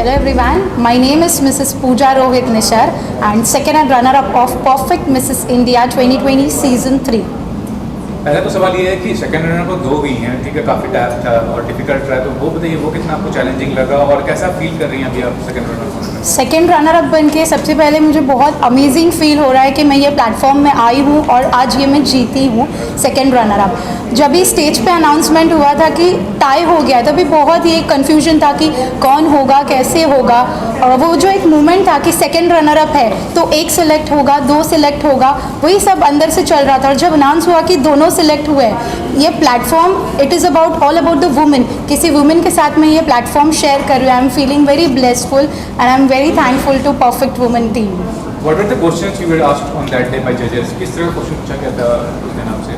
Hello everyone, my name is Mrs. Pooja Rohit Nishar and second and runner-up of Perfect Mrs. India 2020 Season 3. पहला तो सवाल ये है कि सेकंड रनर को 2 हुई हैं, ठीक है, काफ़ी टफ था और डिफिकल्ट रहा, तो वो बताइए वो कितना आपको चैलेंजिंग लगा और कैसा फील कर रही हैं अभी आप सेकंड रनर को? सेकेंड रनर अप बन के सबसे पहले मुझे बहुत अमेजिंग फील हो रहा है कि मैं ये प्लेटफॉर्म में आई हूँ और आज ये मैं जीती हूँ सेकेंड रनर अप। जब भी स्टेज पे अनाउंसमेंट हुआ था कि टाई हो गया तभी बहुत ही कन्फ्यूजन था कि कौन होगा कैसे होगा, और वो जो एक मोमेंट था कि सेकेंड रनर अप है तो एक सिलेक्ट होगा 2 सिलेक्ट होगा, वही सब अंदर से चल रहा था। और जब अनाउंस हुआ कि दोनों सिलेक्ट हुए, ये platform it is about all about the women, किसी वुमेन के साथ मैं ये प्लेटफॉर्म शेयर कर रही हूँ। I am feeling very blessful and I am very thankful to Perfect Women team. What were the questions you were asked on that day by judges? किस तरह का क्वेश्चन पूछा गया था उस दिन आपसे?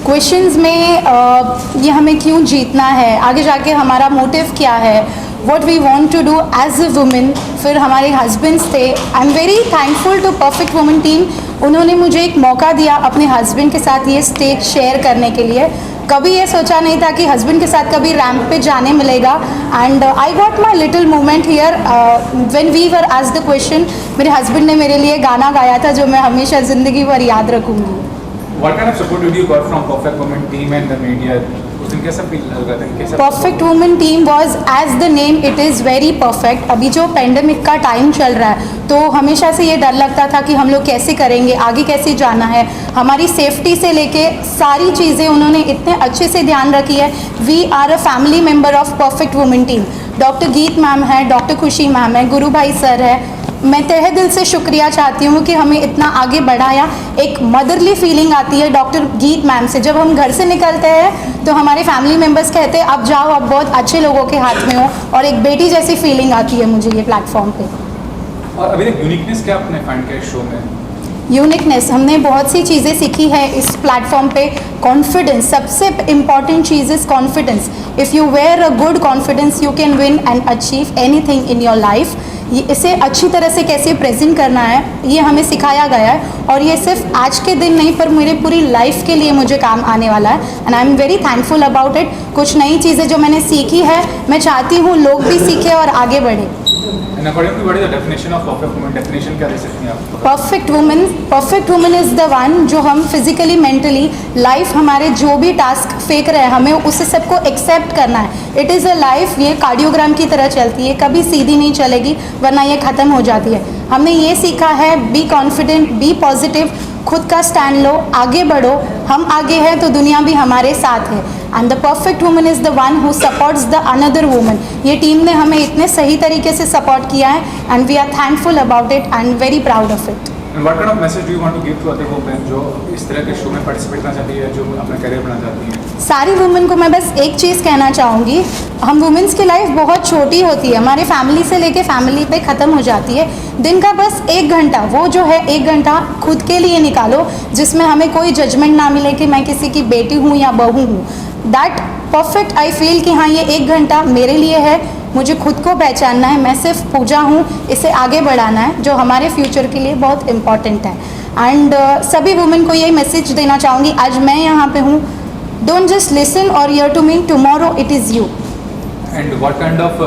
क्वेश्चंस में ये हमें क्यों जीतना है, आगे जाके हमारा मोटिव क्या है, what we want to do as a woman, फिर हमारे हस्बैंड्स थे। I am very thankful to perfect women team, उन्होंने मुझे एक मौका दिया अपने हस्बैंड के साथ ये स्टेज शेयर करने के लिए। कभी ये सोचा नहीं था कि हस्बैंड के साथ कभी रैंप पे जाने मिलेगा, and I got my little moment here when we were asked the question. मेरे हस्बैंड ने मेरे लिए गाना गाया था जो मैं हमेशा ज़िंदगी भर याद रखूँगी। What kind of support did you got from Perfect Women team and the media? उस दिन कैसा फील लगा था? कैसा perfect women team was as the name it is very perfect. अभी जो पेंडेमिक का टाइम चल रहा है तो हमेशा से ये डर लगता था कि हम लोग कैसे करेंगे, आगे कैसे जाना है, हमारी सेफ्टी से लेके सारी चीज़ें उन्होंने इतने अच्छे से ध्यान रखी है। We are a family member of perfect women team. Doctor Geet ma'am है, डॉक्टर खुशी मैम है, गुरु भाई सर है। मैं तहे दिल से शुक्रिया चाहती हूँ कि हमें इतना आगे बढ़ाया। एक मदरली फीलिंग आती है डॉक्टर गीत मैम से। जब हम घर से निकलते हैं तो हमारे फैमिली मेम्बर्स कहते हैं अब जाओ, अब बहुत अच्छे लोगों के हाथ में हो, और एक बेटी जैसी फीलिंग आती है मुझे ये प्लेटफॉर्म पे। और अभी तक यूनिकनेस क्या आपने फाइंड किया शो में? यूनिकनेस हमने बहुत सी चीज़ें सीखी है इस प्लेटफॉर्म पे। कॉन्फिडेंस, सबसे इम्पॉर्टेंट चीज़ is confidence. If you wear a good confidence you can win and achieve anything in your life. ये इसे अच्छी तरह से कैसे प्रेजेंट करना है ये हमें सिखाया गया है, और ये सिर्फ आज के दिन नहीं पर मेरे पूरी लाइफ के लिए मुझे काम आने वाला है, and I am very thankful about it. कुछ नई चीज़ें जो मैंने सीखी है मैं चाहती हूँ लोग भी सीखें और आगे बढ़े। And according to what is the definition of perfect woman? Definition क्या दे सकती हैं आप? Perfect women is the one जो हम फिजिकली मेंटली लाइफ हमारे जो भी टास्क फेंक रहे हैं हमें उसे सबको एक्सेप्ट करना है। इट इज़ अ लाइफ, ये कार्डियोग्राम की तरह चलती है, कभी सीधी नहीं चलेगी वरना ये ख़त्म हो जाती है। हमने ये सीखा है बी कॉन्फिडेंट, बी पॉजिटिव, खुद का स्टैंड लो, आगे बढ़ो। हम आगे हैं तो दुनिया भी हमारे साथ है, and the perfect woman is the one who supports the another woman. ये टीम ने हमें इतने सही तरीके से सपोर्ट किया है and we are thankful about it and very proud of it. And what kind of message do you want to give to other women जो इस तरह के शो में पार्टिसिपेट करना चाहती है, जो अपना करियर बनाना चाहती हैं? सारी वुमेन को मैं बस एक चीज़ कहना चाहूँगी, हम वुमेन्स की लाइफ बहुत छोटी होती है, हमारे फैमिली से लेके फैमिली पे ख़त्म हो जाती है। दिन का बस 1 घंटा, वो जो है 1 घंटा खुद के लिए निकालो जिसमें हमें कोई जजमेंट ना मिले कि मैं किसी की बेटी हूँ या बहू हूँ। दैट परफेक्ट आई फील कि हाँ ये 1 घंटा मेरे लिए है, मुझे खुद को पहचानना है, मैं सिर्फ पूजा हूँ, इसे आगे बढ़ाना है जो हमारे फ्यूचर के लिए बहुत इम्पॉर्टेंट है। एंड सभी वुमेन को यही मैसेज देना चाहूँगी, आज मैं यहाँ पे हूँ, डोंट जस्ट लिसन और hear to me, tomorrow it is you. And what kind of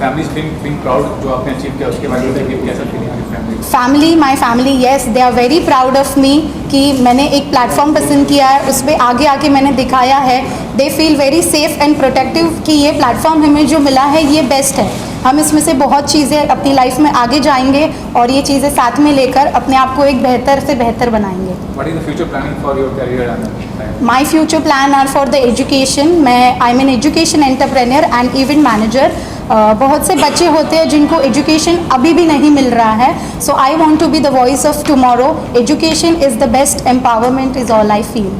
families being proud जो आपने अचीव किया उसके बारे में बताइए, कैसा फीलिंग है family? Family, my family, yes they are very proud of me कि मैंने एक प्लेटफॉर्म पसंद किया है, उस पर आगे आके मैंने दिखाया है। They feel very safe and protective कि ये प्लेटफॉर्म हमें जो मिला है ये बेस्ट है। हम इसमें से बहुत चीज़ें अपनी लाइफ में आगे जाएंगे और ये चीज़ें साथ में लेकर अपने आप को एक बेहतर से बेहतर बनाएंगे। What is the future planning for your career and life? My future plan are for the education। मैं I am an education entrepreneur and event manager. बहुत से बच्चे होते हैं जिनको एजुकेशन अभी भी नहीं मिल रहा है, so I want to be the voice of tomorrow. Education is the best empowerment is all I feel.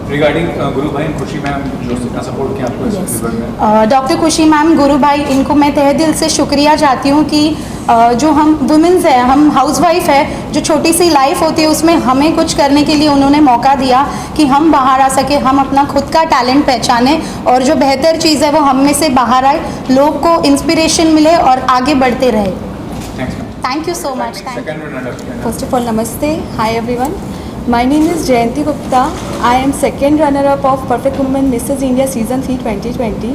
Regarding गुरु भाई खुशी मैम जो इतना सपोर्ट किया आपको इस फीवर में? डॉक्टर खुशी मैम, गुरु भाई, इनको मैं तहे दिल से शुक्रिया चाहती हूँ कि जो हम वुमेन्स हैं, हम हाउसवाइफ है, जो छोटी सी लाइफ होती है उसमें हमें कुछ करने के लिए उन्होंने मौका दिया कि हम बाहर आ सके, हम अपना खुद का टैलेंट पहचाने और जो बेहतर चीज़ है वो हम में से बाहर आए, लोग को इंस्पिरेशन मिले और आगे बढ़ते रहे। Thank you so much. First of all, namaste. Hi everyone. My name is Jayanti Gupta. I am second runner-up of Perfect Woman Mrs. India Season 3 2020.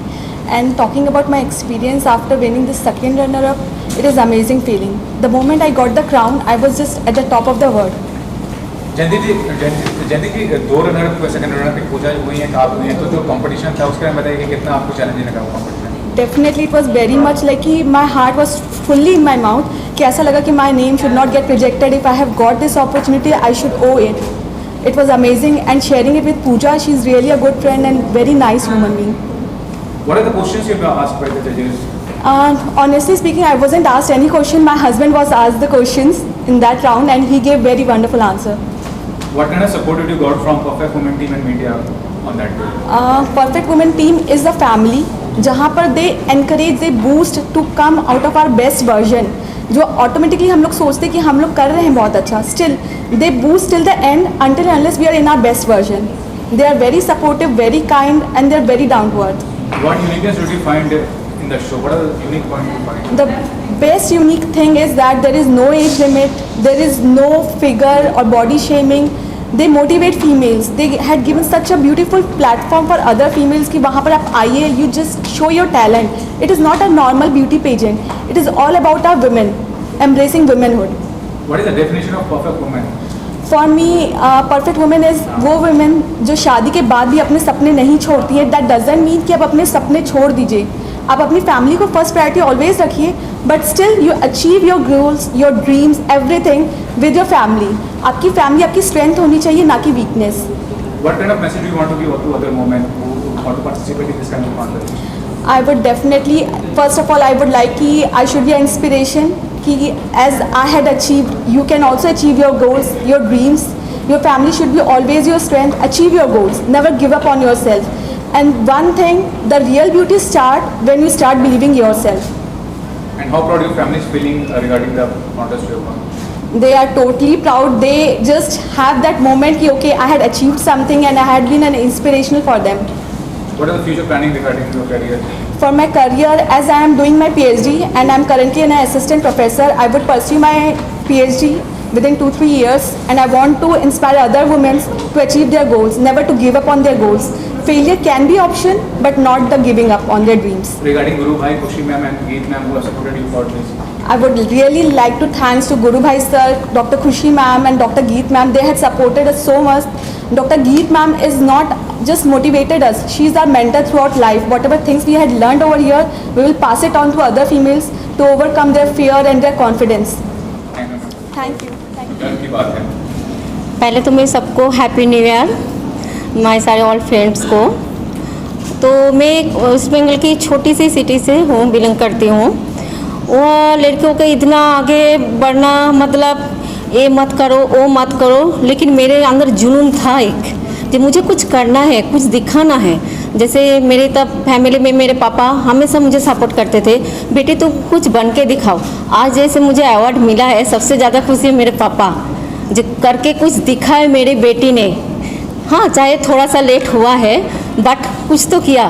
And talking about my experience after winning the second runner-up, it is amazing feeling. The moment I got the crown, I was just at the top of the world. Jayanti ji 2 runner second runner की पूजा हुई है, आप हुई हैं, तो जो competition था उसके बारे में बताइए कि कितना आपको चैलेंजिंग लगा वो competition? Definitely it was very much like कि my heart was fully in my mouth कि ऐसा लगा कि my name should not get rejected. If I have got this opportunity, I should owe it. It was amazing, and sharing it with Pooja, she is really a good friend and very nice human being. What are the questions you were asked by the judges? Honestly speaking, I wasn't asked any question. My husband was asked the questions in that round and he gave very wonderful answer. What kind of support did you got from Perfect Women team and media on that day? Perfect Women team is a family जहाँ पर they encourage, they boost to come out of our best version. जो automatically हम लोग सोचते कि हम लोग कर रहे हैं बहुत अच्छा, still they boost till the end until unless we are in our best version. They are very supportive, very kind, and they are very down to earth. What uniqueness did you find in the show? What are the unique points you find? The best unique thing is that there is no age limit, there is no figure or body shaming. They motivate females. They had given such a beautiful platform for other females कि वहाँ पर आप आइए, you just show your talent. It is not a normal beauty pageant. It is all about our women, embracing womanhood. What is the definition of perfect woman? For me perfect women is वो women जो शादी के बाद भी अपने सपने नहीं छोड़ती है. दैट डजंट मीन कि आप अपने सपने छोड़ दीजिए. आप अपनी फैमिली को फर्स्ट प्रायोरिटी ऑलवेज रखिए, but still you achieve your goals, your dreams, everything with your family. आपकी फैमिली आपकी स्ट्रेंथ होनी चाहिए, ना कि weakness. What kind of message do you want to give to other women who want to participate in this kind of contest? I would definitely, first of all, I would like कि I should be an inspiration कि as I had achieved, you can also achieve your goals, your dreams. Your family should be always your strength. Achieve your goals. Never give up on yourself. And one thing, the real beauty start when you start believing yourself. And how proud your family is feeling regarding the contest you have won? They are totally proud. They just have that moment कि okay, I had achieved something and I had been an inspirational for them. What are the future planning regarding your career? For my career, as I am doing my PhD and I am currently an assistant professor, I would pursue my PhD within 2-3 years, and I want to inspire other women to achieve their goals, never to give up on their goals. Failure can be option, but not the giving up on their dreams. Regarding Guru Bhai, Khushi ma'am and Geet ma'am who have supported you for this. I would really like to thanks to Guru Bhai sir, Dr. Khushi ma'am and Dr. Geet ma'am. They had supported us so much. Dr. Geet ma'am is not just motivated us. She is our mentor throughout life. Whatever things we had learned over here, we will pass it on to other females to overcome their fear and their confidence. Thank you, ma'am. Thank you. Thank you. गर्व की बात है. पहले तो मैं सबको happy new year, my सारे all friends को. तो मैं वेस्ट बंगाल की छोटी सी सिटी से हूँ, बिलोंग करती हूँ. वो लड़कियों के इतना आगे बढ़ना, मतलब ये मत करो वो मत करो, लेकिन मेरे अंदर जुनून था एक कि मुझे कुछ करना है, कुछ दिखाना है. जैसे मेरे तब फैमिली में मेरे पापा हमेशा मुझे सपोर्ट करते थे, बेटी तुम कुछ बन के दिखाओ. आज जैसे मुझे अवार्ड मिला है, सबसे ज़्यादा खुशी है मेरे पापा जो करके कुछ दिखा है मेरी बेटी ने. हाँ, चाहे थोड़ा सा लेट हुआ है, बट कुछ तो किया.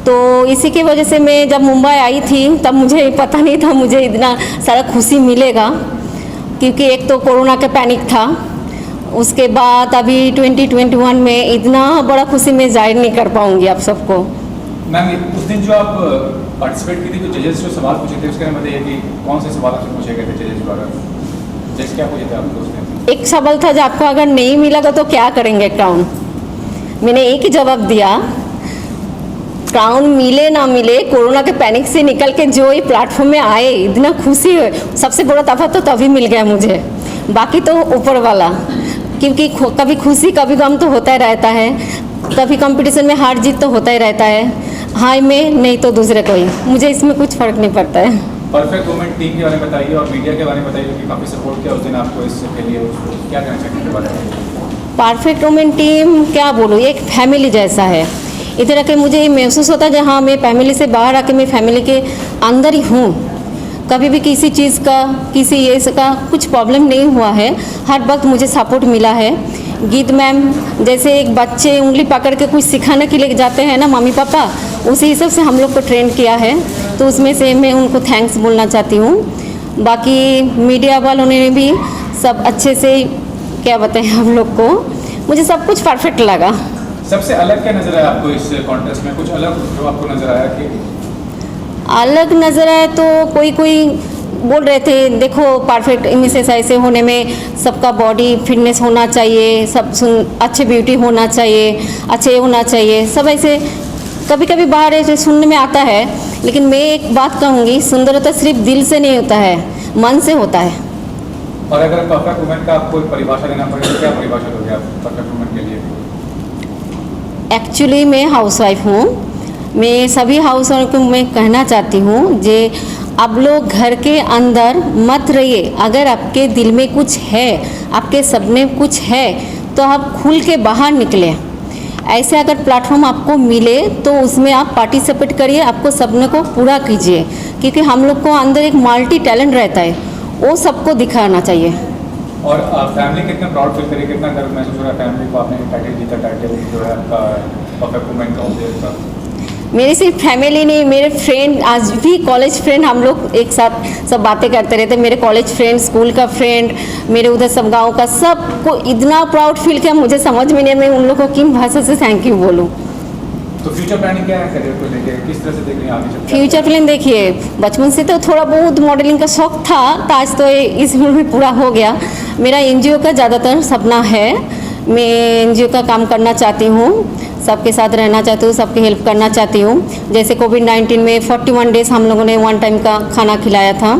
तो इसी की वजह से मैं जब मुंबई आई थी तब मुझे पता नहीं था मुझे इतना सारा खुशी मिलेगा, क्योंकि एक तो कोरोना का पैनिक था. उसके बाद अभी 2021 में इतना बड़ा खुशी मैं जाहिर नहीं कर पाऊँगी आप सबको. मैम उस दिन जो आप पार्टिसिपेट की थी, तो जजेस जो सवाल पूछे थे उसके बारे में बताइए कि कौन से सवाल आपसे पूछे गए थे जजेस द्वारा? जज क्या पूछे थे आपको उस दिन? एक सवाल था जो आपको अगर नहीं मिलेगा तो क्या करेंगे क्राउन. मैंने एक ही जवाब दिया, क्राउन मिले ना मिले, कोरोना के पैनिक से निकल के जो ये प्लेटफॉर्म में आए, इतना खुशी है. सबसे बड़ा तोहफा तो तभी मिल गया मुझे, बाकी तो ऊपर वाला. क्योंकि कभी खुशी कभी गम तो होता ही रहता है, कभी कंपटीशन में हार जीत तो होता ही रहता है. हाय में नहीं तो दूसरे कोई, मुझे इसमें कुछ फ़र्क नहीं पड़ता है. परफेक्ट वुमेन टीम के बारे में बताइए और मीडिया के बारे में बताइए, क्योंकि काफ़ी सपोर्ट किया उस दिन आपको इसके लिए. क्या कहना चाहेंगे इसके बारे में? परफेक्ट वुमेन टीम क्या बोलूँ, एक फैमिली जैसा है. इधर आके मुझे महसूस होता है जहाँ मैं फैमिली से बाहर आके मैं फैमिली के अंदर ही हूँ. कभी भी किसी चीज़ का, किसी ये का कुछ प्रॉब्लम नहीं हुआ है. हर वक्त मुझे सपोर्ट मिला है. गीत मैम जैसे एक बच्चे उंगली पकड़ के कुछ सिखाने के लिए जाते हैं ना मम्मी पापा, उसी हिसाब से हम लोग को ट्रेन किया है. तो उसमें से मैं उनको थैंक्स बोलना चाहती हूँ. बाकी मीडिया वालों ने भी सब अच्छे से क्या बताएं हम लोग को, मुझे सब कुछ परफेक्ट लगा. सबसे अलग क्या नजर आया आपको इस कॉन्टेस्ट में? कुछ अलग जो आपको नजर आया कि अलग नज़र आए तो कोई कोई बोल रहे थे देखो परफेक्ट इमेजेस ऐसे होने में सबका बॉडी फिटनेस होना चाहिए, सब अच्छे ब्यूटी होना चाहिए, अच्छे होना चाहिए, सब ऐसे कभी कभी बाहर ऐसे सुनने में आता है। लेकिन मैं एक बात कहूँगी, सुंदरता सिर्फ दिल से नहीं होता है, मन से होता है। और अगर परफेक्ट वुमेन का आपको परिभाषा देना पड़े तो क्या परिभाषा दोगे आप परफेक्ट वुमेन के लिए? एक्चुअली मैं हाउसवाइफ हूँ। मैं सभी हाउसवाइफ को मैं कहना चाहती हूँ जे आप लोग घर के अंदर मत रहिए। अगर आपके दिल में कुछ है, आपके सपने कुछ है, तो आप खुल के बाहर निकलें। ऐसे अगर प्लेटफॉर्म आपको मिले तो उसमें आप पार्टिसिपेट करिए, आपको सपने को पूरा कीजिए, क्योंकि हम लोग को अंदर एक मल्टी टैलेंट रहता है, वो सबको दिखाना चाहिए। और फैमिली कितना प्राउड फील करिए, कितना गर्व महसूस हो रहा है फैमिली को आपने टाइटल जीता, टाइटल जो है आपका परफेक्ट वुमेन का ऑफ द ईयर का? मेरी सिर्फ फैमिली नहीं, मेरे फ्रेंड, आज भी कॉलेज फ्रेंड, हम लोग एक साथ सब बातें करते रहते। मेरे कॉलेज फ्रेंड, स्कूल का फ्रेंड, मेरे उधर सब गांव का, सबको इतना प्राउड फील किया, मुझे समझ में नहीं, मैं उन लोगों को किन भाषा से थैंक यू बोलूँ। तो फ्यूचर प्लानिंग क्या है करियर को लेकर, किस तरह से देख रही हैं आगे चल के? फ्यूचर प्लान देखिए, बचपन से तो थोड़ा बहुत मॉडलिंग का शौक था, तो आज तो इस उम्र में पूरा हो गया। मेरा एनजीओ का ज़्यादातर सपना है, मैं एनजीओ का काम करना चाहती हूँ, सबके साथ रहना चाहती हूँ, सबकी हेल्प करना चाहती हूँ। जैसे कोविड-19 में 41 डेज़ हम लोगों ने वन टाइम का खाना खिलाया था,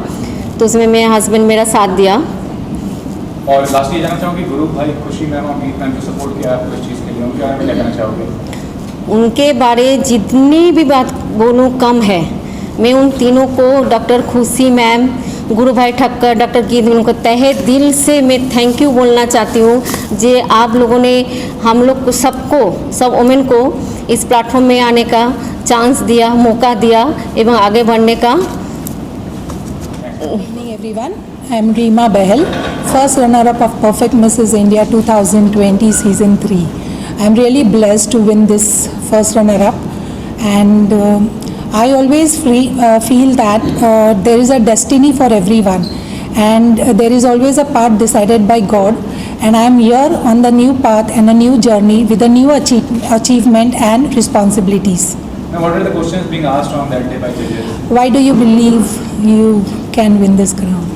तो उसमें मेरे हस्बैंड मेरा साथ दिया। और लास्ट ये जानना चाहूँगी, गुरु भाई, खुशी मैम और मीत मैम जो सपोर्ट किया आपको इस चीज़ के लिए, उनके बारे में क्या कहना चाहोगे? उनके बारे जितनी भी बात बोलूँ कम है। मैं उन तीनों को, डॉक्टर खुशी मैम, गुरु भाई ठक्कर, डॉक्टर गीत, उनको तहे दिल से मैं थैंक यू बोलना चाहती हूँ जे आप लोगों ने हम लोग को, सबको, सब वुमेन को इस प्लेटफॉर्म में आने का चांस दिया, मौका दिया एवं आगे बढ़ने का। Good evening everyone. I am Reema Bahel, first runner-up of Perfect Mrs. India 2020 Season 3. I am really blessed to win this first runner-up, and I always feel that there is a destiny for everyone, and there is always a path decided by God, and I am here on the new path and a new journey with a new achievement and responsibilities. Now, what are the questions being asked on that day by judges? Why do you believe you can win this crown?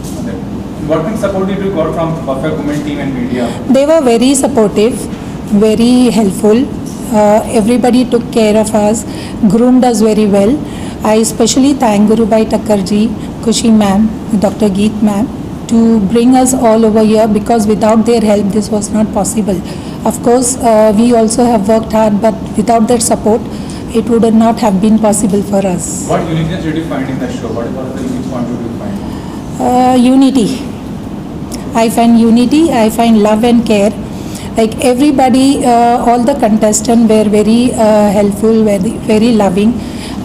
What kind of support did you got from Perfect Women team and media? They were very supportive, very helpful. Everybody took care of us, groomed us very well. I especially thank Guru Bhai Takkarji, Kushi ma'am, Dr. Geet ma'am to bring us all over here, because without their help this was not possible. Of course, we also have worked hard, but without their support it would not have been possible for us. What uniqueness did you find in that show? What are the unique points did you find? Unity. I find unity, I find love and care. Like everybody, all the contestants were very helpful, very loving.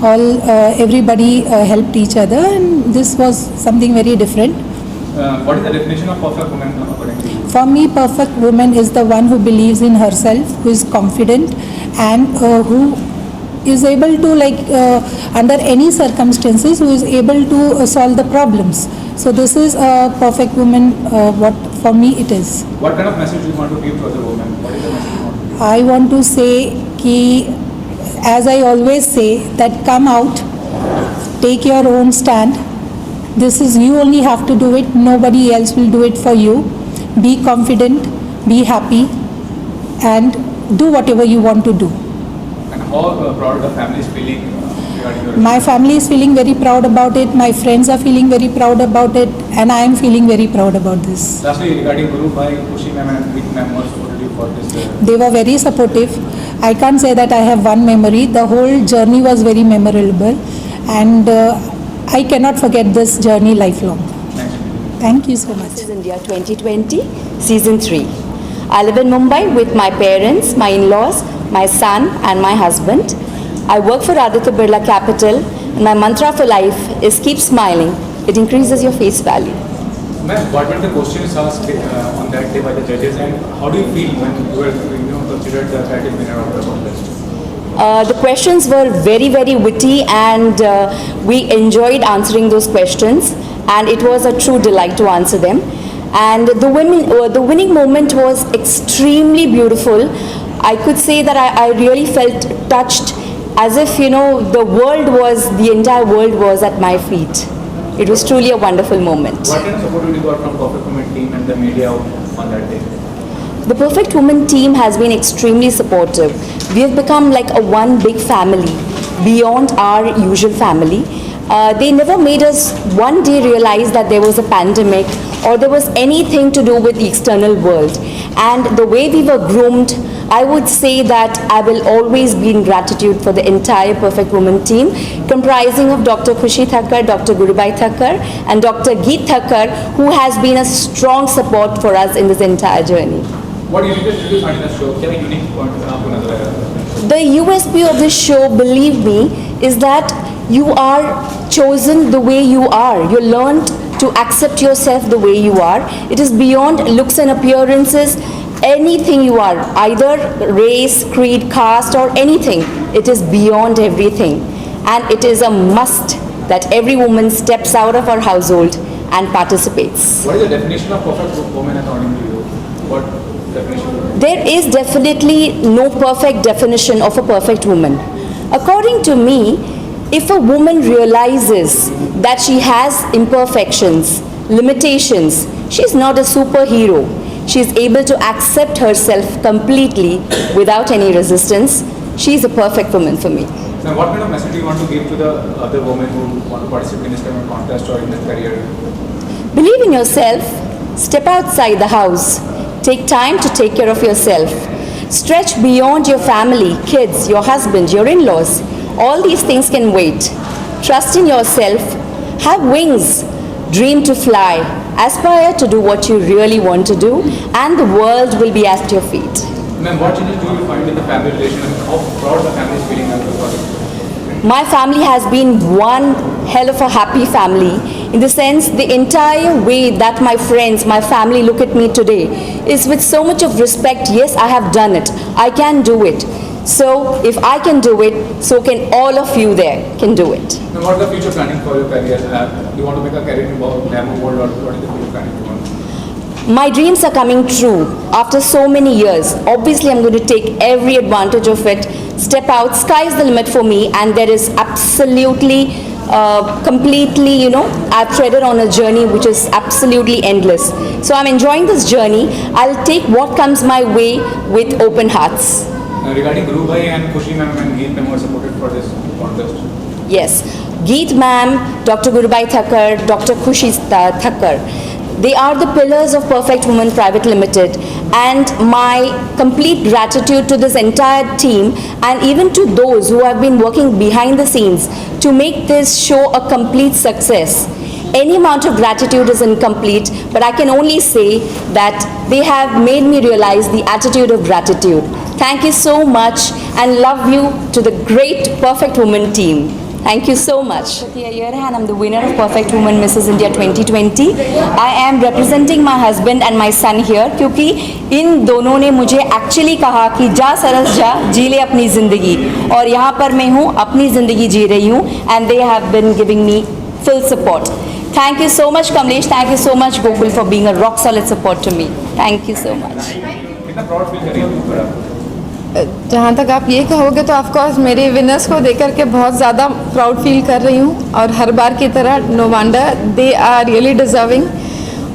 Everybody helped each other, and this was something very different. What is the definition of perfect woman according to you? For me, perfect woman is the one who believes in herself, who is confident, and who is able to, under any circumstances, who is able to solve the problems. So this is a perfect woman, what for me it is. What kind of message do you want to give to other women? What is the message you want to give? I want to say ki, as I always say, that come out, take your own stand. This is, you only have to do it, nobody else will do it for you. Be confident, be happy, and do whatever you want to do. And how proud the family is feeling regarding your My family is feeling very proud about it, my friends are feeling very proud about it, and I am feeling very proud about this. Lastly, regarding Guru Bhai, Kushi ma'am and Meet ma'am, what supported you for this? They were very supportive. I can't say that I have one memory. The whole journey was very memorable, and I cannot forget this journey lifelong. Thank you so much. Mrs. India 2020 Season 3. I live in Mumbai with my parents, my in-laws, my son and my husband. I work for Aditya Birla Capital, and my mantra for life is keep smiling. It increases your face value. Ma'am, what were the questions asked on that day by the judges, and how do you feel when you were considered the title winner of the contest? The questions were very, very witty, and we enjoyed answering those questions, and it was a true delight to answer them. and the winning moment was extremely beautiful. I could say that I really felt touched, as if the entire world was at my feet. It was truly a wonderful moment. What kind of support did you got from Perfect Women team and the media on that day? The Perfect Women team has been extremely supportive. We have become like a one big family beyond our usual family. They never made us one day realize that there was a pandemic or there was anything to do with the external world. And the way we were groomed, I would say that I will always be in gratitude for the entire Perfect Women team, comprising of Dr. Khushi Thakkar, Dr. Gurubai Thakkar, and Dr. Geet Thakkar, who has been a strong support for us in this entire journey. What unique did you find in the show? क्या unique point आपको नजर आया? The USP of this show, believe me, is that you are chosen the way you are. You learned to accept yourself the way you are. It is beyond looks and appearances. Anything you are, either race, creed, caste, or anything, it is beyond everything. And it is a must that every woman steps out of her household and participates. What is the definition of perfect woman according to you? What definition? There is definitely no perfect definition of a perfect woman. According to me, if a woman realizes that she has imperfections, limitations, she's not a superhero. She is able to accept herself completely without any resistance. She is a perfect woman for me. Now, what kind of message do you want to give to the other women who want to participate in this kind of contest or in their career? Believe in yourself. Step outside the house. Take time to take care of yourself. Stretch beyond your family, kids, your husband, your in-laws. All these things can wait. Trust in yourself. Have wings. Dream to fly. Aspire to do what you really want to do, and the world will be at your feet. Ma'am, what changes do you find in the family relation and how proud the family is feeling as a project? My family has been one hell of a happy family, in the sense the entire way that my friends, my family look at me today is with so much of respect. Yes, I have done it. I can do it. So if I can do it, so can all of you there can do it. Now, what is the future planning for your career? Do you want to make a career in glamour world, or what is the future planning you want? My dreams are coming true after so many years. Obviously, I'm going to take every advantage of it, step out, sky's the limit for me, and there is absolutely, completely, I've treaded on a journey which is absolutely endless. So I'm enjoying this journey. I'll take what comes my way with open hearts. Regarding Guru Bhai and Khushi ma'am and Geet ma'am were supported for this contest. Yes, Geet ma'am, Dr. Gurubai Thakkar, Dr. Khushi Thakkar. They are the pillars of Perfect Women Private Limited, and my complete gratitude to this entire team and even to those who have been working behind the scenes to make this show a complete success. Any amount of gratitude is incomplete, but I can only say that they have made me realize the attitude of gratitude. Thank you so much, and love you to the great Perfect Women team. Thank you so much. And I'm the winner of Perfect Woman Mrs. India 2020. I am representing my husband and my son here, क्योंकि इन दोनों ने मुझे actually कहा कि जा सरस जा, जी ले अपनी ज़िंदगी, और यहाँ पर मैं हूँ, अपनी ज़िंदगी जी रही हूँ, and they have been giving me full support. Thank you so much, Kamlesh. Thank you so much, Gokul, for being a rock solid support to me. Thank you so much. कितना प्राउड फील कर रही हैं आप? जहाँ तक आप ये कहोगे तो ऑफकोर्स मेरे विनर्स को देकर के बहुत ज़्यादा प्राउड फील कर रही हूँ, और हर बार की तरह no wonder they are really deserving.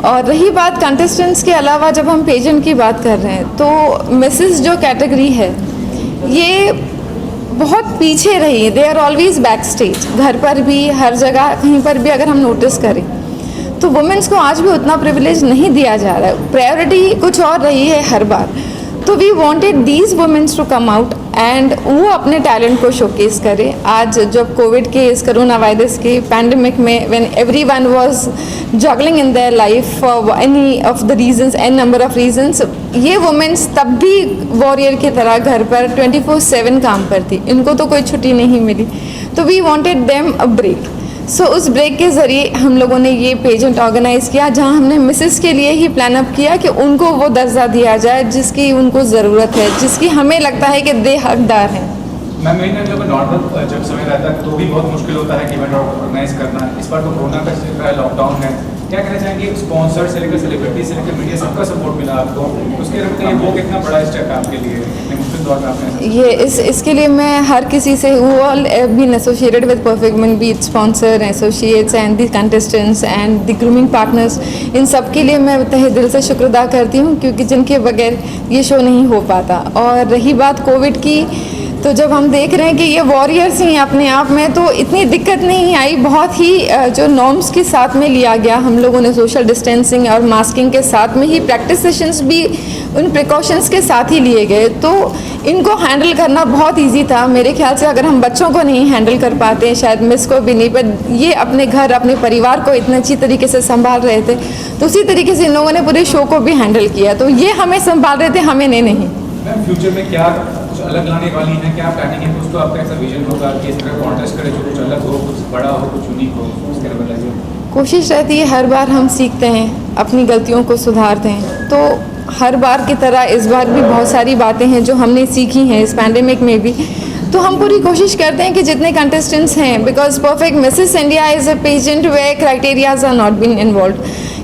और रही बात कंटेस्टेंट्स के अलावा, जब हम पेजेंट की बात कर रहे हैं, तो मिसेस जो कैटेगरी है ये बहुत पीछे रही. They are always back stage. घर पर भी, हर जगह कहीं पर भी अगर हम नोटिस करें तो वुमेन्स को आज भी उतना प्रिविलेज नहीं दिया जा रहा है. प्रायोरिटी कुछ और रही है हर बार. तो we wanted these womens to come out and वो अपने टैलेंट को शोकेस करें. आज जब कोविड के, इस कोरोना वायरस के पैंडमिक में, when everyone was juggling in their life for any of the reasons, an number of reasons, ये वुमेन्स तब भी वॉरियर की तरह घर पर 24/7 काम करती. इनको तो कोई छुट्टी नहीं मिली. तो we wanted them a break. So उस ब्रेक के ज़रिए हम लोगों ने ये पेजेंट ऑर्गेनाइज़ किया, जहां हमने मिसेस के लिए ही प्लान अप किया कि उनको वो दर्जा दिया जाए जिसकी उनको ज़रूरत है, जिसकी हमें लगता है कि दे हकदार हैं. मैम मेन हम लोग नॉर्मल जब समय रहता है तो भी बहुत मुश्किल होता है कि इवेंट ऑर्गेनाइज करना। इस बार तो कोरोना का चल रहा है, लॉकडाउन है, क्या कहना चाहेंगे? स्पॉन्सर से लेकर सेलिब्रिटी से लेकर मीडिया सबका सपोर्ट मिला आपको, उसके लिए वो कितना बड़ा स्टेप है आपके लिए इतने मुश्किल दौर में आपने? ये इसके लिए मैं हर किसी से who all been associated with perfect women, be it sponsor, associates and the contestants and the grooming partners, इन सब के लिए मैं तहे दिल से शुक्र अदा करती हूँ, क्योंकि जिनके बगैर ये शो नहीं हो पाता। और रही बात कोविड की, तो जब हम देख रहे हैं कि ये वॉरियर्स ही अपने आप में, तो इतनी दिक्कत नहीं आई। बहुत ही जो नॉर्म्स के साथ में लिया गया, हम लोगों ने सोशल डिस्टेंसिंग और मास्किंग के साथ में ही प्रैक्टिस सेशंस भी उन प्रिकॉशंस के साथ ही लिए गए, तो इनको हैंडल करना बहुत इजी था। मेरे ख्याल से अगर हम बच्चों को नहीं हैंडल कर पाते हैं, शायद मिस को भी नहीं, पर ये अपने घर अपने परिवार को इतने अच्छी तरीके से संभाल रहे थे, तो उसी तरीके से इन लोगों ने पूरे शो को भी हैंडल किया। तो ये हमें संभाल रहे थे, हमें नहीं। मैम फ्यूचर में क्या कुछ अलग लाने वाली हैं, क्या प्लानिंग है? कुछ तो आपका ऐसा विजन होगा कि इस तरह कॉन्टेस्ट करें जो कुछ अलग हो, कुछ बड़ा हो, कुछ यूनिक हो, उसके लिए बताइए। कोशिश रहती है हर बार हम सीखते हैं, अपनी गलतियों को सुधारते हैं, तो हर बार की तरह इस बार भी बहुत सारी बातें हैं जो हमने सीखी हैं इस पैंडेमिक में भी। तो हम पूरी कोशिश करते हैं कि जितने कंटेस्टेंट्स हैं, because perfect Mrs India is a pageant way criterias are not been involve,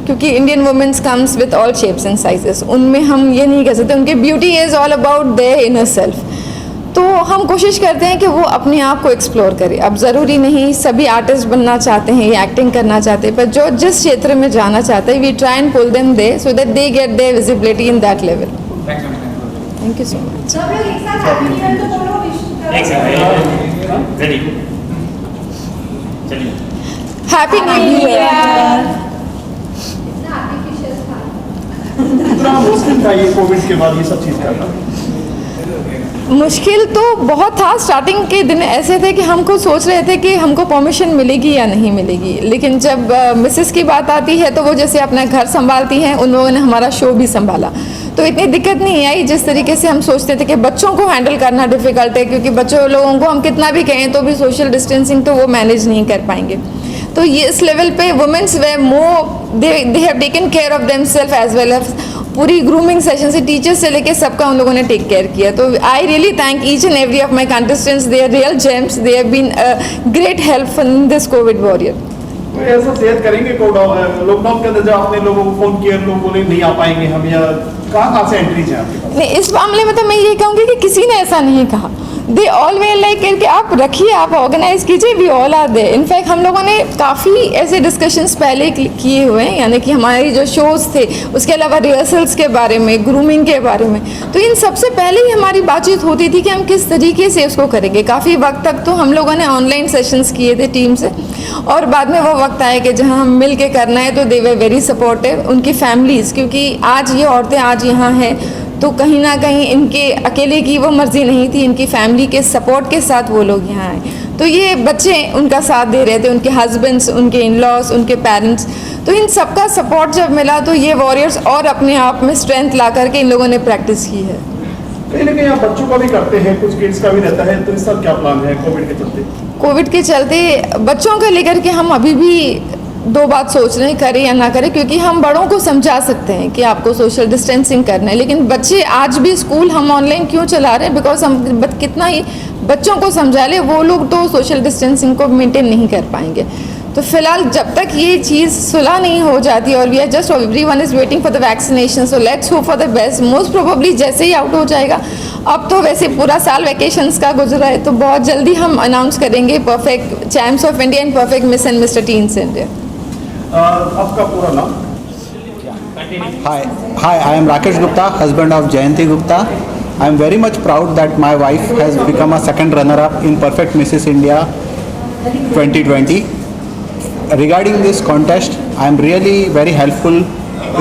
क्योंकि Indian womens comes with all shapes and sizes, उनमें हम ये नहीं कह सकते, उनकी beauty is all about their inner self. तो हम कोशिश करते हैं कि वो अपने आप को एक्सप्लोर करे। अब ज़रूरी नहीं सभी आर्टिस्ट बनना चाहते हैं या एक्टिंग करना चाहते हैं, पर जो जिस क्षेत्र में जाना चाहते हैं, we try and pull them they so that they get their visibility in that level. Thank you so much. Happy new year. कितना मुश्किल था ये कोविड के बाद ये सब चीज़ करना? मुश्किल तो बहुत था। स्टार्टिंग के दिन ऐसे थे कि हम खुद सोच रहे थे कि हमको परमिशन मिलेगी या नहीं मिलेगी, लेकिन जब मिसेस की बात आती है तो वो जैसे अपना घर संभालती हैं, उन लोगों ने हमारा शो भी संभाला, तो इतनी दिक्कत नहीं आई जिस तरीके से हम सोचते थे कि बच्चों को हैंडल करना डिफ़िकल्ट है, क्योंकि बच्चों लोगों को हम कितना भी कहें तो भी सोशल डिस्टेंसिंग तो वो मैनेज नहीं कर पाएंगे। तो ये इस लेवल पे womens way more they have taken care of themselves as well as पूरी ग्रूमिंग सेशन से टीचर्स से लेके सबका उन लोगों ने टेक केयर किया। तो I really thank each and every of my contestants, they are real gems, they have been great help in this Covid warrior. तो ऐसा सेहत करेंगे लॉकडाउन के अंदर जब आपने लोगों को फोन किया, लोग बोले नहीं आ पाएंगे हम, या कहाँ से एंट्रीज है आपके पास? नहीं, इस मामले में तो मैं ये कहूँगी कि किसी ने ऐसा नहीं कहा। दे ऑल वे लाइक करके आप रखिए, आप ऑर्गेनाइज कीजिए, we all are there. In fact हम लोगों ने काफ़ी ऐसे डिस्कशंस पहले किए हुए हैं, यानी कि हमारे जो शोज़ थे उसके अलावा रिहर्सल्स के बारे में, ग्रूमिंग के बारे में, तो इन सबसे पहले ही हमारी बातचीत होती थी कि हम किस तरीके से उसको करेंगे। काफ़ी वक्त तक तो हम लोगों ने ऑनलाइन सेशंस किए थे टीम से, और बाद में वो वक्त आया कि जहाँ हम मिल के करना है तो दे वर वेरी सपोर्टिव। उनकी फैमिलीज़, क्योंकि आज ये औरतें आज यहाँ हैं तो कहीं ना कहीं इनके अकेले की वो मर्ज़ी नहीं थी, इनकी फैमिली के सपोर्ट के साथ वो लोग यहाँ आए। तो ये बच्चे उनका साथ दे रहे थे, उनके हस्बैंड्स, उनके इन लॉज, उनके पेरेंट्स, तो इन सबका सपोर्ट जब मिला तो ये वॉरियर्स और अपने आप में स्ट्रेंथ ला करके इन लोगों ने प्रैक्टिस की है। कहीं ना कहीं आप बच्चों का भी करते हैं, कुछ किड्स का भी रहता है, तो इस साल क्या प्लान है कोविड के चलते? कोविड के चलते बच्चों को लेकर के हम अभी भी दो बात सोच रहे हैं, करें या ना करें, क्योंकि हम बड़ों को समझा सकते हैं कि आपको सोशल डिस्टेंसिंग करना है, लेकिन बच्चे आज भी स्कूल हम ऑनलाइन क्यों चला रहे हैं, बिकॉज हम कितना ही बच्चों को समझा ले, वो लोग तो सोशल डिस्टेंसिंग को मेंटेन नहीं कर पाएंगे। तो फिलहाल जब तक ये चीज़ सुलह नहीं हो जाती, और we are just everyone is waiting for the vaccination, so let's hope for the best. Most probably जैसे ही आउट हो जाएगा, अब तो वैसे पूरा साल वैकेशंस का गुजरा है, तो बहुत जल्दी हम अनाउंस करेंगे perfect champs of India and perfect miss and mister teens India. आपका पूरा नाम? Hi, I am Rakesh Gupta, husband of Jayanti Gupta. I am very much proud that my wife has become a second runner-up in Perfect Mrs. India 2020. Regarding this contest, I am really very helpful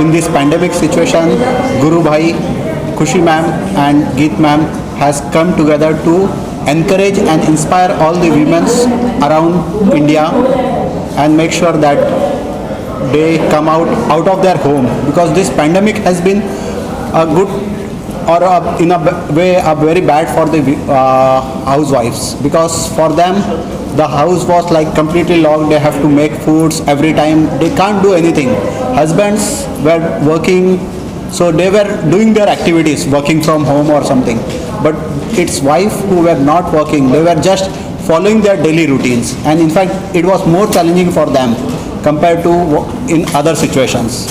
in this pandemic situation. Guru Bhai, Khushi ma'am and Geet ma'am has come together to encourage and inspire all the women around India and make sure that they come out of their home, because this pandemic has been a good or in a way a very bad for the housewives, because for them the house was like completely locked. They have to make foods every time, they can't do anything. Husbands were working So they were doing their activities, working from home or something. But it's wife who were not working. They were just following their daily routines. And in fact, it was more challenging for them compared to in other situations.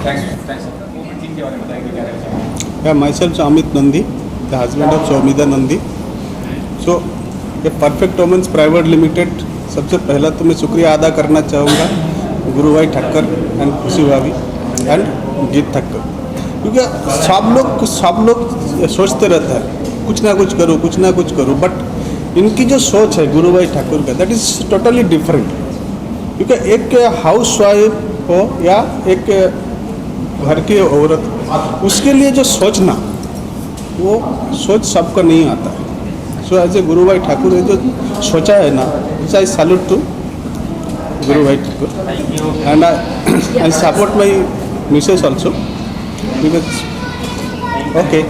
Thanks sir. वो team के बारे में बताएंगे क्या कहना चाहेंगे? Yeah, myself Amit Nandi, the husband of Soumida Nandi. So, ये perfect women's private limited, सबसे पहला तो मैं शुक्रिया अदा करना चाहूँगा गुरु भाई ठक्कर एंड खुशी भाभी एंड गीत ठक्कर, क्योंकि सब लोग सोचते रहते हैं कुछ ना कुछ करो, बट इनकी जो सोच है गुरु भाई ठाकुर का, दैट इज़ टोटली डिफरेंट। क्योंकि एक हाउस वाइफ हो या एक घर की औरत, उसके लिए जो सोचना, वो सोच सबको नहीं आता है। सो एज ए गुरु भाई ठाकुर ने जो सोचा है ना, आई सैल्यूट टू गुरु भाई Thakur and I support my Mrs also, because okay.